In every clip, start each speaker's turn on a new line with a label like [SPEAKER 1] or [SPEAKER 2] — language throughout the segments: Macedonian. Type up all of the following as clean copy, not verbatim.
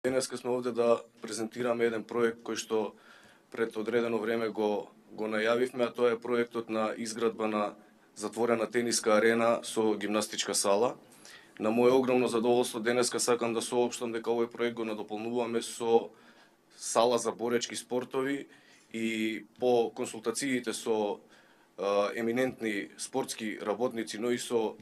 [SPEAKER 1] Денеска сме овде да презентираме еден проект кој што пред одредено време го најавивме, а тоа е проектот на изградба на затворена тениска арена со гимнастичка сала. На моје огромно задоволство денеска сакам да соопштам дека овој проект го надополнуваме со сала за боречки спортови и по консултациите со еминентни спортски работници, но и со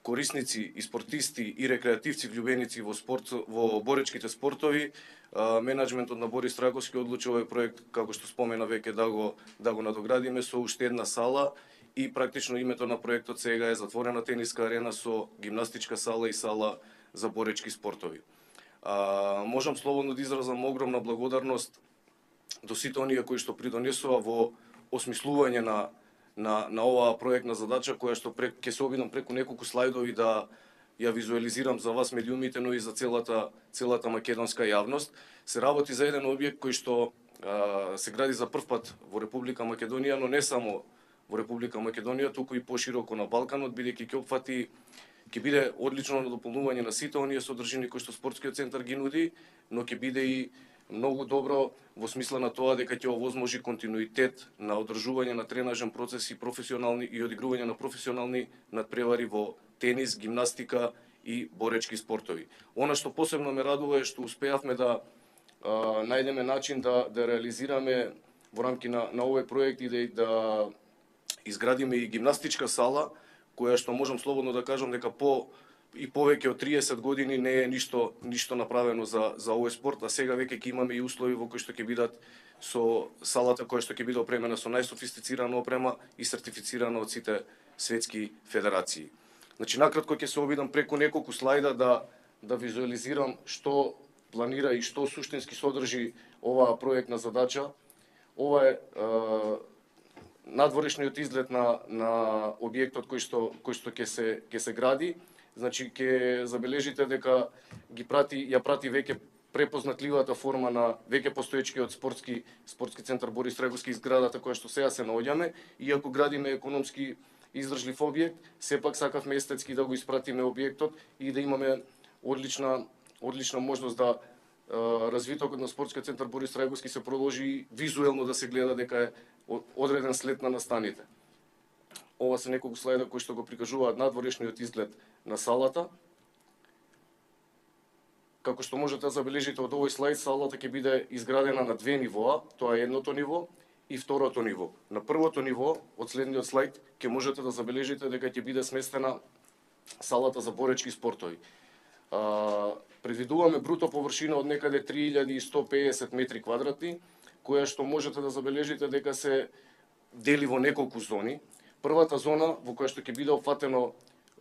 [SPEAKER 1] корисници и спортисти и рекреативци влюбеници во боречките спортови, менаџментот на Борис Трајковски одлучи овој проект, како што спомена веќе, да го надоградиме со уште една сала и практично името на проектот сега е затворена тениска арена со гимнастичка сала и сала за боречки спортови. Можам слободно да изразам огромна благодарност до сите оние кои што придонесува во осмислување на оваа проектна задача, која што ќе се обидам преку неколку слайдови да ја визуализирам за вас медиумите, но и за целата македонска јавност. Се работи за еден објект кој што се гради за прв пат во Република Македонија, но не само во Република Македонија, туку и пошироко на Балканот, бидејќи ќе биде одлично надополнување на сите оние содржини кои што спортскиот центар ги нуди, но ќе биде и многу добро во смисла на тоа дека ќе овозможи континуитет на одржување на тренажен процес и одигрување на професионални надпревари во тенис, гимнастика и боречки спортови. Она што посебно ме радува е што успеавме да најдеме начин да реализираме во рамки на овој проект и да изградиме и гимнастичка сала, која што можам слободно да кажам дека повеќе од 30 години не е ништо направено за овој спорт, а сега веќе ќе имаме и услови во кои што ќе бидат со салата која што ќе биде опремена со најсофистицирана опрема и сертифицирана од сите светски федерации. Значи, накратко ќе се обидам преку неколку слајда да визуализирам што планира и што суштински содржи оваа проектна задача. Ова е надворешниот изглед на објектот кој што ќе се гради. Значи, ќе забележите дека ја прати веќе препознатливата форма на веќе постоечкиот спортски центар Борис Трајковски, зградата која што сега се наоѓаме. Иако градиме економски издржлив објект, сепак сакавме естетски да го испратиме објектот и да имаме одлична можност да развитокот на спортскиот центар Борис Трајковски се продолжи и визуелно да се гледа дека е одреден след на настаните. Ова се неколку слајда кои што го прикажуваат надворешниот изглед на салата. Како што можете да забележите од овој слајд, салата ќе биде изградена на две нивоа, тоа е едното ниво и второто ниво. На првото ниво, од следниот слајд, ќе можете да забележите дека ќе биде сместена салата за боречки спортови. Предвидуваме бруто површина од некаде 3150 метри квадратни, која што можете да забележите дека се дели во неколку зони. Првата зона во која што ќе биде опфатено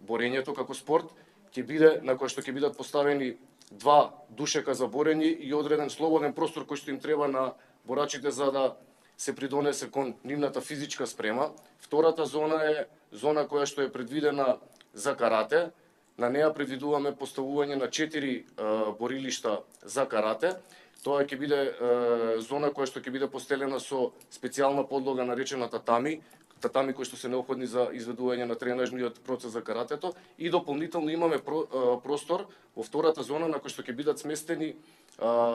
[SPEAKER 1] борењето како спорт, ќе биде на која што ќе бидат поставени два душека за борење и одреден слободен простор кој што им треба на борачите за да се придонесе кон нивната физичка спрема. Втората зона е зона која што е предвидена за карате. На неа предвидуваме поставување на 4 борилишта за карате. Тоа ќе биде зона која што ќе биде постелена со специјална подлога наречена татами кои што се неопходни за изведување на тренажниот процес за каратето, и дополнително имаме простор во втората зона на кој што ќе бидат сместени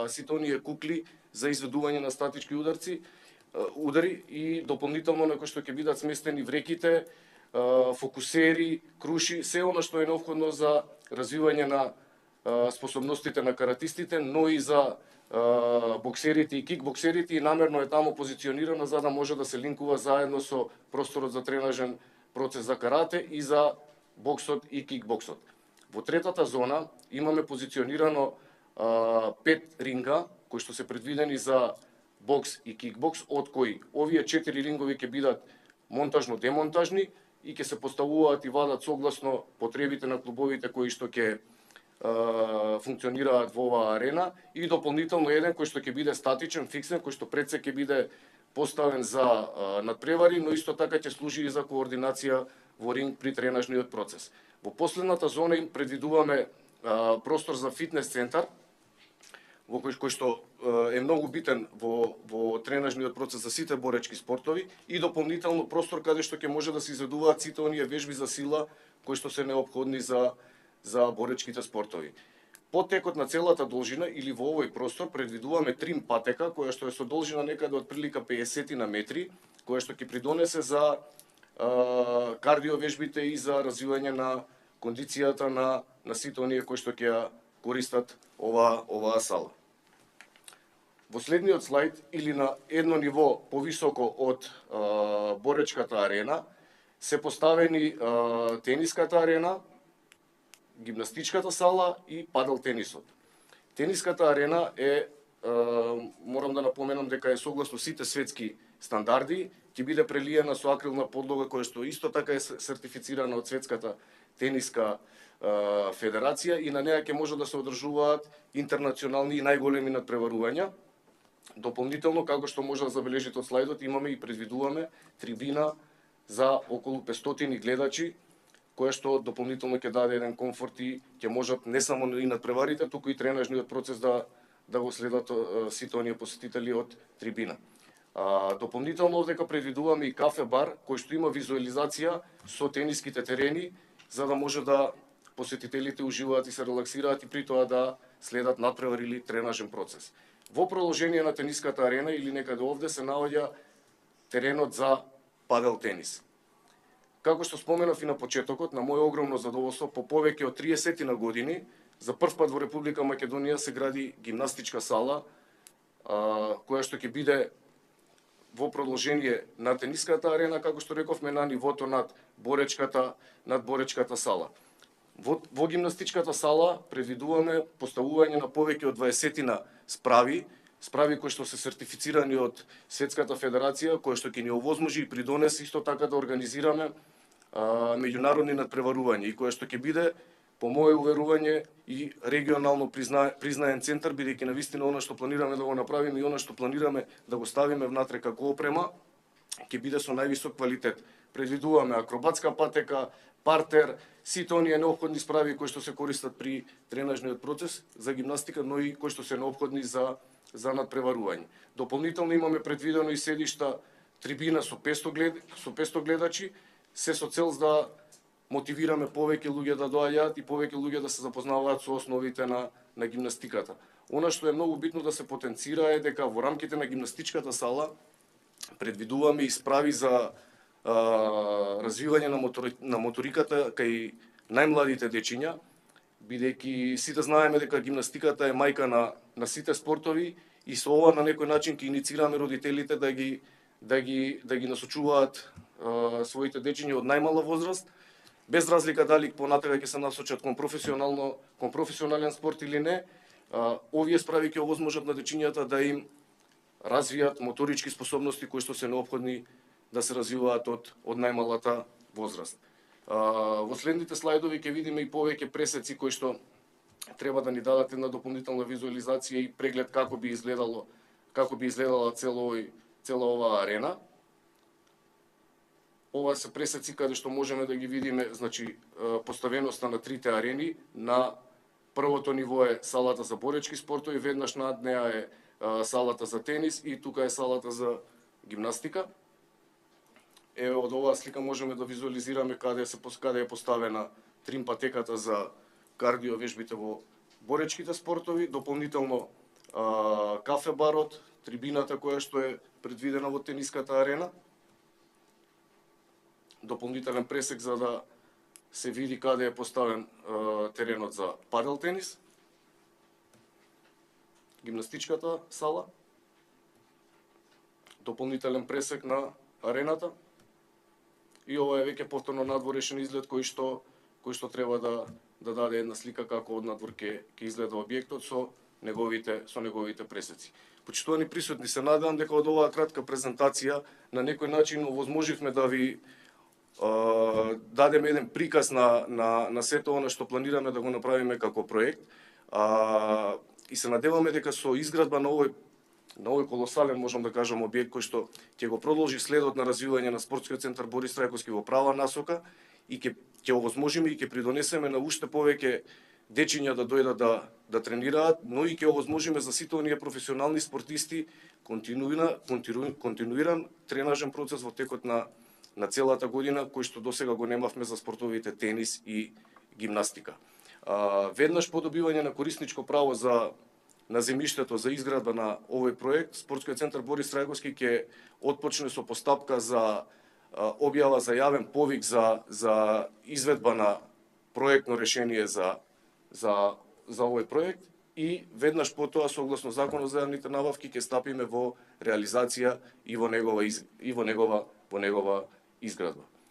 [SPEAKER 1] сите оние кукли за изведување на статички удари и дополнително на кој што ќе бидат сместени вреките, фокусери, круши, се она што е неопходно за развивање на способностите на каратистите, но и за боксерите и кикбоксерите, и намерно е таму позиционирана за да може да се линкува заедно со просторот за тренажен процес за карате и за боксот и кикбоксот. Во третата зона имаме позиционирано 5 ринга кои што се предвидени за бокс и кикбокс, од кои овие 4 рингови ќе бидат монтажно-демонтажни и ќе се поставуваат и вадат согласно потребите на клубовите кои што ќе функционираат во оваа арена, и дополнително еден кој што ќе биде статичен, фиксен, кој што пред се ќе биде поставен за надпревари, но исто така ќе служи и за координација во ринг при тренажниот процес. Во последната зона им предвидуваме простор за фитнес центар, во кој што е многу битен во тренажниот процес за сите боречки спортови, и дополнително простор каде што ќе може да се изведуваат сите оние вежби за сила кои што се неопходни за боречките спортови. По текот на целата должина или во овој простор предвидуваме трим патека која што е со должина некаде од прилика 50 на метри, која што ќе придонесе за кардиовежбите и за развивање на кондицијата на сите оние кои што ќе ја користат оваа сала. Во следниот слайд или на едно ниво повисоко од боречката арена се поставени тениската арена, гимнастичката сала и падел тенисот. Тениската арена е, морам да напоменам дека е согласно сите светски стандарди, ќе биде прелиена со акрилна подлога која што исто така е сертифицирана од Светската тениска федерација и на неа ќе може да се одржуваат интернационални и најголеми надпреварувања. Дополнително, како што може да забележите од слайдот, имаме и предвидуваме трибина за околу 500 гледачи, која што дополнително ќе даде еден комфорт и ќе можат не само и надпреварите, туку и тренажниот процес да го следат сите оние посетители од трибина. Дополнително овдека предвидуваме и кафе бар кој што има визуализација со тениските терени, за да може да посетителите уживаат и се релаксираат и при тоа да следат надпревар или тренажен процес. Во продолжение на тениската арена или некаде овде се наоѓа теренот за падел тенис. Како што споменав и на почетокот, на моје огромно задоволство, по повеќе од 30 на години, за прв пат во Република Македонија се гради гимнастичка сала, која што ќе биде во продолжение на тениската арена, како што рековме, на нивото над боречката сала. Во гимнастичката сала предвидуваме поставување на повеќе од 20 справи кои што се сертифицирани од Светската федерација, кои што ќе ни овозможи и придонесе исто така да организираме меѓународни надпреварувања и која што ќе биде, по моје уверување, и регионално признаен центар, бидејќи навистина она што планираме да го направиме и она што планираме да го ставиме внатре како опрема, ќе биде со највисок квалитет. Предвидуваме акробатска патека, партер, сите оние неопходни справи кои што се користат при тренажниот процес за гимнастика, но и кои што се неопходни за надпреварување. Дополнително имаме предвидено и седишта трибина со 500 гледачи, се со цел да мотивираме повеќе луѓе да доаѓаат и повеќе луѓе да се запознаваат со основите на гимнастиката. Она што е многу битно да се потенцира е дека во рамките на гимнастичката сала предвидуваме и справи за развивање на моториката кај најмладите дечиња, бидејќи сите знаеме дека гимнастиката е мајка на сите спортови и со ова на некој начин ќе иницираме родителите да ги насочуваат своите дечиња од најмала возраст, без разлика дали понатака ќе се насочат кон професионален спорт или не. Овие справи ќе овозможат на дечињата да им развијат моторички способности кои што се неопходни да се развиваат од најмалата возраст. Во следните слайдови ќе видиме и повеќе пресеци кои што треба да ни дадат една дополнителна визуализација и преглед како би изгледала цела оваа арена. Ова се пресеци каде што можеме да ги видиме, значи, поставеноста на трите арени. На првото ниво е салата за боречки спортови, веднаш над неа е салата за тенис и тука е салата за гимнастика. Еве од оваа слика можеме да визуализираме каде е поставена трим патеката за кардиовежбите во боречките спортови, дополнително кафе барот, трибината која што е предвидена во тениската арена, дополнителен пресек за да се види каде е поставен теренот за падел тенис, гимнастичката сала, дополнителен пресек на арената и ова е веќе повторно надворешен изглед кој што треба да даде една слика како од надвор ќе изгледа објектот со неговите пресеци. Почитувани присутни, се надевам дека од оваа кратка презентација на некој начин овозможивме да ви дадеме еден приказ на сето она што планираме да го направиме како проект. И се надеваме дека со изградба на овој колосален, можам да кажам, објект кој што ќе го продолжи следот на развивање на спортскиот центар Борис Трајковски во права насока и ќе овозможиме и ќе придонесеме на уште повеќе дечиња да дојдат да тренираат, но и ќе овозможиме за сите оние професионални спортисти континуиран тренажен процес во текот на целата година, кој што досега го немавме за спортовите тенис и гимнастика. Веднаш по добивање на корисничко право на земјиштето за изградба на овој проект, Спортскиот центар Борис Трајковски ќе отпочне со постапка за објава за јавен повик за изведба на проектно решение за овој проект и веднаш потоа согласно Законот за јавните набавки ќе стапиме во реализација и во негова изградба.